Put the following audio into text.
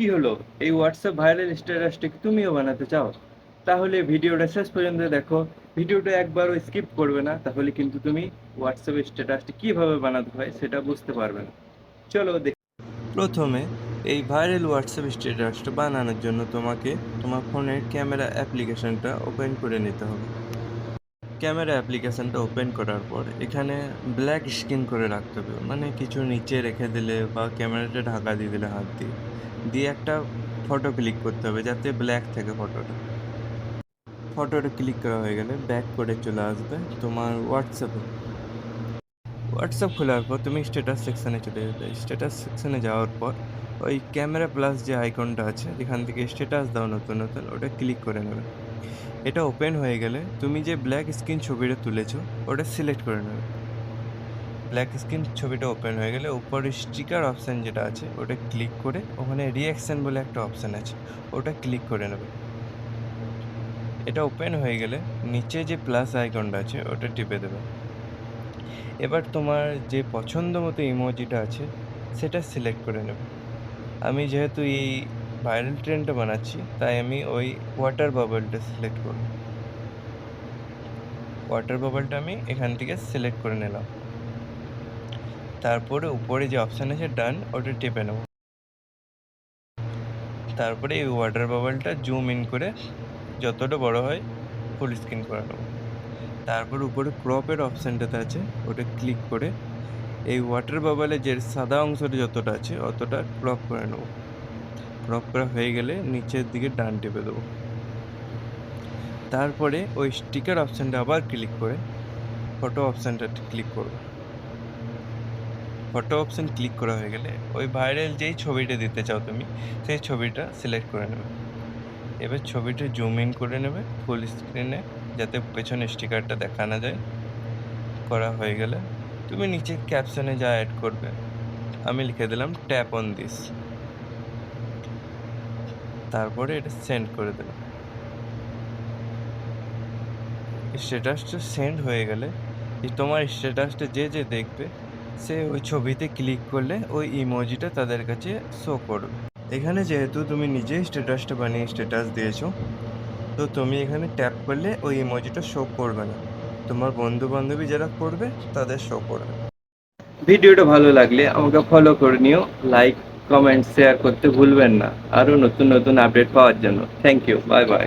কি হলো, এই হোয়াটসঅ্যাপ ভাইরাল স্ট্যাটাসটা কি তুমিও বানাতে চাও? তাহলে ভিডিওটা শেষ পর্যন্ত দেখো। ভিডিওটা একবারও স্কিপ করবে না, তাহলে কিন্তু তুমি হোয়াটসঅ্যাপ স্ট্যাটাসটা কিভাবে বানাতে হয় সেটা বুঝতে পারবে না। চলো দেখি। প্রথমে এই ভাইরাল হোয়াটসঅ্যাপ স্ট্যাটাসটা বানানোর জন্য তোমাকে তোমার ফোনের ক্যামেরা অ্যাপ্লিকেশনটা ওপেন করে নিতে হবে। ক্যামেরা অ্যাপ্লিকেশনটা ওপেন করার পর এখানে ব্ল্যাক স্ক্রিন করে রাখতে হবে, মানে কিছু নিচে রেখে দিলে বা ক্যামেরাটা ঢাকা দিয়ে দিলে হাত দিয়ে দিয়ে একটা ফটো ক্লিক করতে হবে যাতে ব্ল্যাক থাকে ফটোটা। ফটোটা ক্লিক করা হয়ে গেলে ব্যাক করে চলে আসবে তোমার হোয়াটসঅ্যাপে। হোয়াটসঅ্যাপ খোলার পর তুমি স্ট্যাটাস সেকশানে চলে যাবে। স্ট্যাটাস সেকশানে যাওয়ার পর ওই ক্যামেরা প্লাস যে আইকনটা আছে যেখান থেকে স্ট্যাটাস দাও নতুন নতুন, ওটা ক্লিক করে নেবে। এটা ওপেন হয়ে গেলে তুমি যে ব্ল্যাক স্ক্রিন ছবিটা তুলেছো ওটা সিলেক্ট করে নেবে। ব্ল্যাক স্ক্রিন ছবিটা ওপেন হয়ে গেলে উপরে স্টিকার অপশান যেটা আছে ওটা ক্লিক করে ওখানে রিঅ্যাকশান বলে একটা অপশান আছে, ওটা ক্লিক করে নেবে। এটা ওপেন হয়ে গেলে নিচে যে প্লাস আইকনটা আছে ওটা টিপে দেবে। এবার তোমার যে পছন্দ মতো ইমোজিটা আছে সেটা সিলেক্ট করে নেবে। আমি যেহেতু এই ভাইরাল ট্রেন্ডটা বানাচ্ছি তাই আমি ওই ওয়াটার বাবলটা সিলেক্ট করব। ওয়াটার বাবলটা আমি এখান থেকে সিলেক্ট করে নিলাম। তারপরে উপরে যে অপশান আছে ডান, ওটা টিপে নেব। তারপরে এই ওয়াটার বাবলটা জুম ইন করে যতটা বড় হয় ফুল স্ক্রিন করে নেব। তারপর উপরে ক্রপের অপশানটাতে আছে ওটা ক্লিক করে এই ওয়াটার বাবলের যে সাদা অংশটা যতটা আছে অতটা ক্রপ করে নেব। ক্রপ করা হয়ে গেলে নিচের দিকে ডান টিপে দেবো। তারপরে ওই স্টিকার অপশানটা আবার ক্লিক করে ফটো অপশানটা ক্লিক করব। ফটো অপশান ক্লিক করা হয়ে গেলে ওই ভাইরাল যেই ছবিটা দিতে চাও তুমি সেই ছবিটা সিলেক্ট করে নেবে। এবার ছবিটা জুম ইন করে নেবে ফুল স্ক্রিনে যাতে পেছনে স্টিকারটা দেখা না যায়। করা হয়ে গেলে তুমি নিচে ক্যাপশনে যা অ্যাড করবে, আমি লিখে দিলাম ট্যাপ অন দিস। তারপরে এটা সেন্ড করে দিলাম। স্ট্যাটাসটা সেন্ড হয়ে গেলে তোমার স্ট্যাটাসটা যে যে দেখবে সে ওই ছবিতে ক্লিক করলে ওই ইমোজিটা তাদের কাছে শো করবে। এখানে যেহেতু তুমি নিজেই স্ট্যাটাসটা বানিয়ে স্ট্যাটাস দিয়েছো, তো তুমি এখানে ট্যাপ করলে ওই ইমোজিটা শো করবে না, তোমার বন্ধু বান্ধবী যারা করবে তাদের শো করবে। ভিডিওটা ভালো লাগলে আমাকে ফলো করে নিও, লাইক কমেন্ট শেয়ার করতে ভুলবেন না আরও নতুন নতুন আপডেট পাওয়ার জন্য। Thank you, bye by.